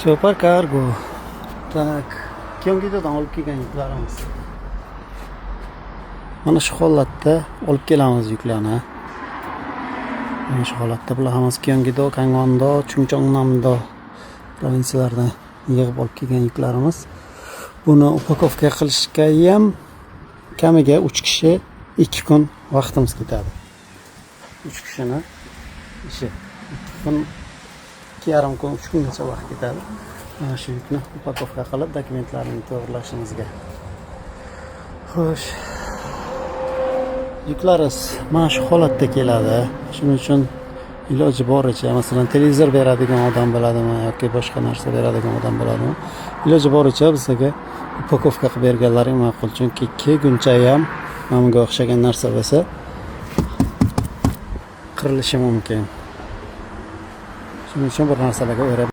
Chopper Cargo. Tak. Kyonggidodan olib kelgan yuklarimiz. Mana shu holatda olib kelamiz yuklarni. Mana shu holatda bular hammasi Kyonggido, Kangwon-do, Chungcheongnam-do provinsiyalardan yig'ib olib kelgan yuklarimiz. Buni upakovka qilishga ham kamiga 3 kishi 2 kun vaqtimiz ketadi. 3 kishini ishi 2 kun, 2,5 kun, 3 kungacha vaqt ketadi. Mana shu yukni upakovka qilib dokumentlarini to'g'rilashimizga. Xo'sh. Yuklariz mana shu holatda keladi. Shuning uchun iloji boricha, masalan, televizor beradigan odam bo'ladimi yoki boshqa narsa beradigan odam bo'ladimi? Iloji boricha bizga upakovka qilib berganlaring ma'qul, chunki kelguncha ham bunga o'xshagan narsa bo'lsa qirilishi mumkin. Shuning uchun bir narsalarga o'rab